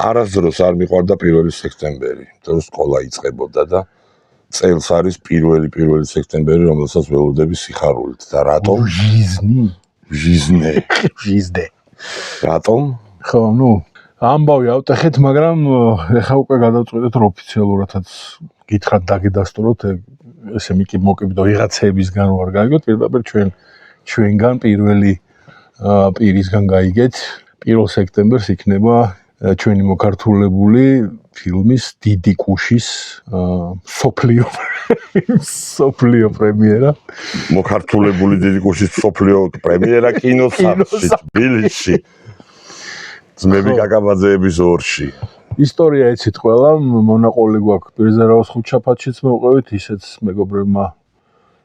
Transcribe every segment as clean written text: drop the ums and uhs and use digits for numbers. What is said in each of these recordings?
არასდროს არ მიყვარდა 1 სექტემბერი, იმიტომ რომ სკოლა იწყებოდა და წელს არის 1 სექტემბერი, რომელსაც ველოდები სიხარულით და რატომ? ჟიზნე. რატომ? ხო, ამბავი ავტეხეთ, მაგრამ ეხლა უკვე გადავწყვეტეთ რომ ოფიციალურადაც გითხრათ დაგედასტუროთ, ესე მოკიბდო ვიღაცებისგან ვარ გაიგოთ, პირდაპირ ჩვენგან პირველი პირისგან გაიგეთ 1 სექტემბერს იქნება ჩვენი მოკართულებული ფილმის დიდი კუშის სოფლიო პრემიერა. მოკართულებული დიდი კუშის სოფლიო პრემიერა კინოსახლში თბილისში. ძმები კაკაბაძეების ორში. ისტორია ეცით ყველა, მონაყოლი გვაქვს ბერზერაოს ხუთშაბათშიც მოვყევით, ისეც მეგობრებმა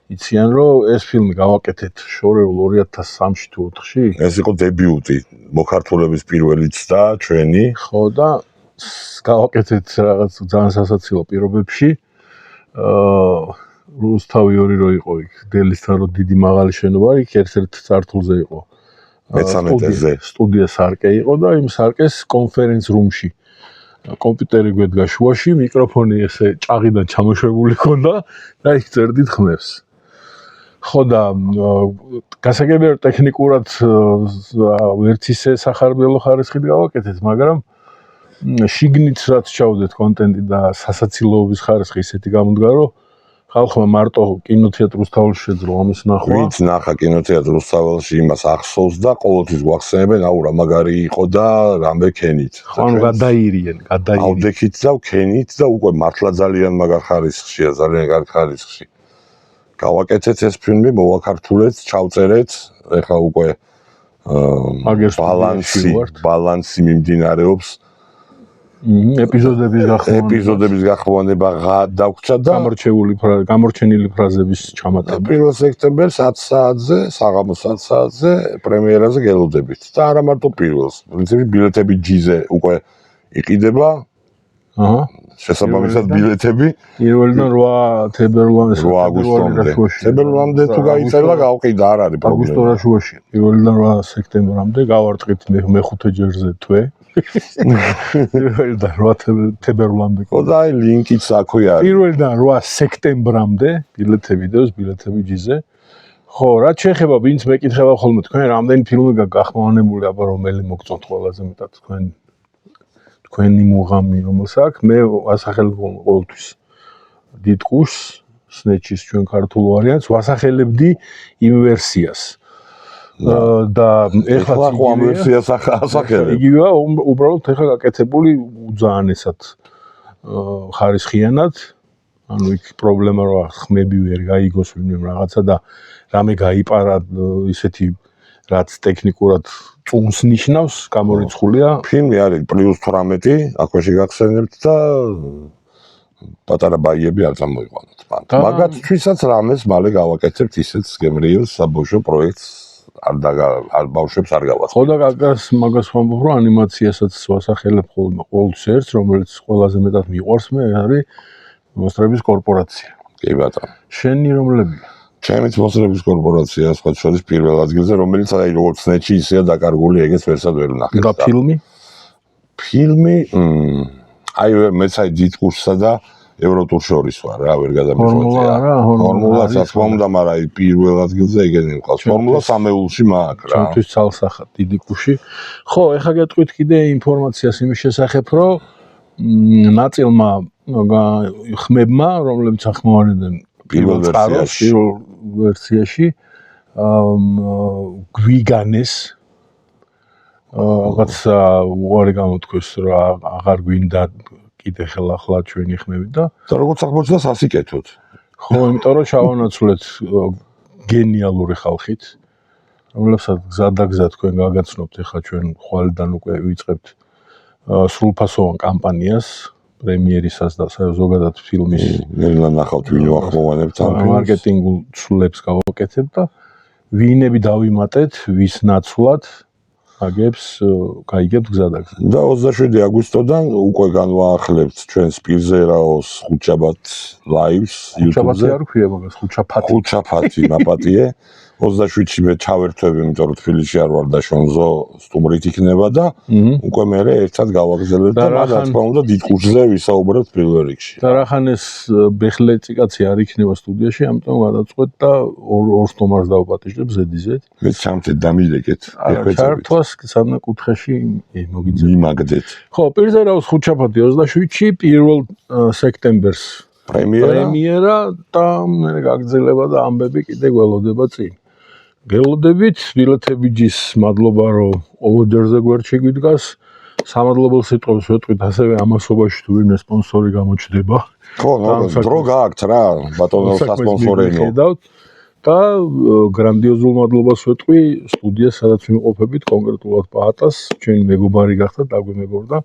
იციან რომ ეს ფილმი გავაკეთეთ შორეულ 2003-ში თუ 2004-ში. ეს იყო დებიუტი მოკართულების პირველიც და ჩვენი. ხო და გავაკეთეთ რაღაც ძალიან სასაცილო პირობებში. რუსთავი 2 რო იყო იქ, დელისთან რო დიდი მაღალი შენობა იქ ერთ-ერთ წართულზე იყო. მე-13-ზე სტუდია სარკე იყო და იმ სარკეს კონფერენც რუმში კომპიუტერი გვედგა შუაში, მიკროფონი ესე ჭაღიდან ჩამოშვებული ჰქონდა და იქ წერდით ხმებს. ხო და გასაგებია ტექნიკურად ვერც ისე სახარბელო ხარისხით გავაკეთეთ, მაგრამ შიგნით რაც ჩავდეთ კონტენტი და სასაცილოების ხარისხი ისეთი გამოდგა, რომ ხალხმა მარტო კინოთეატრ რუსთაველში შეძლო ამის ნახვა. ვინც ნახა კინოთეატრ რუსთაველში იმას ახსოვს და ყოველთვის გვახსენებენ, აუ რა მაგარი იყო და რამე ქენით. ხო, გადაირიენ. ავდექით და ვქენით და უკვე მართლა ძალიან მაგარ ხარისხშია, ძალიან კარგ ხარისხში. გავაკეთეთ ეს ფილმი, მოვაქართულეთ, ჩავწერეთ, ეხლა უკვე ბალანსი მიმდინარეობს. ეპიზოდების გახმოვანება დაგვჭა და გამორჩენილი ფრაზების ჩამატება. 1 სექტემბერს 10 საათზე, საღამოს 10 საათზე პრემიერაზე გელოდებით. და არა მარტო პირველს, პრინციპი ბილეთები ჯიზე უკვე იყიდება. შესაბამისად ბილეთები 1-დან 8 თებერვალამდე. თებერვალამდე თუ გაიწერა, გავყიდა, არ არის პრობლემა. აგვისტო შუაში 1-დან 8 სექტემბრამდე გავარტყით მე-5 ჯერზე თვე. 1-დან 8 თებერვალამდე. ხო და აი ლინკიც აქვე არის. 1-დან 8 სექტემბრამდე ბილეთები დევს, ბილეთები ჯიზე. ხო, რაც შეეხება ვინც მეკითხება ხოლმე თქვენ რამდენი ფილმი გახმოვანებული, აბა რომელი მოგწონთ ყველაზე მეტად თქვენი მუღამი რომელსაც მე ვასახელებ ყოველთვის დიდ კუშს, სნეჩის ჩვენ ქართულ ვარიანტს ვასახელებდი იმ ვერსიას. და ეხლა ამ ვერსიას ასახელებ. იგივეა უბრალოდ ეხლა გაკეთებული უძაანესად ხარისხიანად. ანუ იქ პრობლემა რა ხმები ვერ გაიგოს ვინმე რაღაცა და რამე გაიპარა ისეთი რაც ტექნიკურად წუნს ნიშნავს, გამორიცხულია. ფილმი არის +18, აქვეში გახსენებთ და პატარა ბაიები არ წამოიყვანოთ. მაგათთვისაც რამეს მალე გავაკეთებთ ისეთ გემრიელს საბავშვო პროექტს არ ბავშვებს არ გავაწყობთ. ხო და მაგას ვამბობ, რომ ანიმაციასაც ვასახელებ ყოველთვის ერთს, რომელიც ყველაზე მეტად მიყვარს მე არის მოსტრების კორპორაცია. კი ბატონო. შენი რომლებია? ჩემიც მოსტრების კორპორაცია სხვა შორის პირველ ადგილზე, რომელიც აი როგორც სნეჩი ისეა დაკარგული, ეგეც ვერსად ვერ ვნახეთ. და ფილმი? ფილმი აი მეც აი დიდ კურსსა და ევროტურ შორის ვარ რა, ვერ გადამეხვეწია. ფორმულა რა თქმა უნდა, მაგრამ აი პირველ ადგილზე ეგენი მყავს. ფორმულა სამეულში მაქვს რა. ჩვენთვის ცალსახად დიდი კუში. ხო, ეხლა გეტყვით კიდე ინფორმაციას იმის შესახებ, რომ ნაწილმა ხმებმა, რომლებიც ახმოვანებდნენ პირველ ვერსიაში გვიგანეს რაღაცა უარი გამოთქვეს რა აღარ გვინდა კიდე ხელახლა ჩვენი ხმები და როგორც აღმოჩნდა სასიკეთოდ. ხო, იმიტომ რომ ჩავანაცვლეთ გენიალური ხალხით, რომლებსაც გზადაგზა თქვენ გაგაცნობთ, ეხლა ჩვენ ხვალიდან უკვე ვიწყებთ სრულფასოვან კამპანიას პრემიერისას და ზოგადად ფილმის ნელა ნახავთ ვინ ახმოვანებთ ამ ფილმს. მარკეტინგულ ცვლილებს გავაკეთებ და ვინები დავიმატეთ, ვის ნაცვლად აგებს გაიგებთ გზადაგზა. და 27 აგვისტოდან უკვე განვაახლებთ ჩვენ სპილზერაოს ხუთშაბათ ლაივს YouTube-ზე. ხუთშაბათი არ ქვია მაგას, ხუთშაფათი. ხუთშაფათი ნაპატიე. 27-ში მე ჩავერთვები, იმიტომ რომ თბილისში არ ვარ და შონზო სტუმრით იქნება და უკვე მე ერთად გავაგზავნებ და რა თქმა უნდა დიდ კურსზე ვისაუბრებთ პირველ რიგში. და რახანეს ბეხლეცი კაცი არ იქნება სტუდიაში, ამიტომ გადაწყვეტ და ორ სტუმარს დავპატიჟებ ზედიზედ. მე ჩამთეთ დამილეკეთ. ჩართვას სამკუთხედში მოგიძებთ. მიმაგდეთ. ხო, პირზე რავს ხუთშაბათი 27-ში 1 სექტემბერს პრემიერა და მე გაგრძელება და ამბები კიდე გველოდება წინ. გელოდებით, ბილეთებიჯის მადლობა რომ ყოველდღე გვერდში გვიდგას. სამადლობელ სიტყვებს ვეტყვით ასევე ამასობაში თუ ვინმე სპონსორი გამოჩნდება. ხო, დრო გააქვთ რა, ბატონო სასპონსორენო. და გრანდიოზულ მადლობას ვეტყვი სტუდიას, სადაც ვიმყოფებით, კონკრეტულად პაატას, ჩვენი მეგობარი გახდა, დაგვემეგობრდა.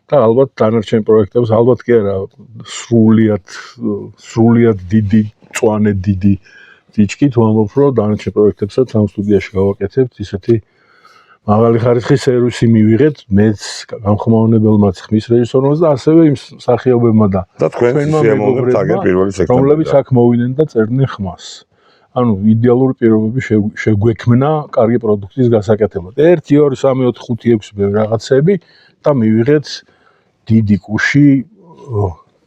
და ალბათ დანარჩენ პროექტებს, ალბათ კი არა, სრულიად დიდი, მწვანე დიდი ტიჩკით ვამბობ, რომ დანარჩენ პროექტებსაც ამ სტუდიაში გავაკეთებთ, ისეთი მაღალი ხარისხის სერვისი მივიღეთ, მეც გამხმავნებელმაც, ხმის რეჟისორმაც და ასევე იმ მსახიობებმა და თქვენმა მეგობრებმა, რომლებიც აქ მოვიდნენ და წერდნენ ხმას. ანუ იდეალური პირობები შეგვექმნა კარგი პროდუქტის გასაკეთებლად. 1 2 3 4 5 6 მე რაღაცები და მივიღეთ დიდი კუში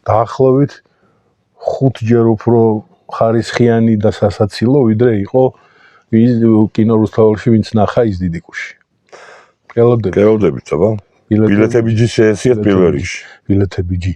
დაახლოებით 5-ჯერ უფრო ხარისხიანი და სასაცილო, ვიდრე იყო კინო რუსთაველში ვინც ნახა ის დიდი კუში. გელოდებით, აბა. ბილეთებიჯი შეესიათ პირველ რიგში. ბილეთებიჯი.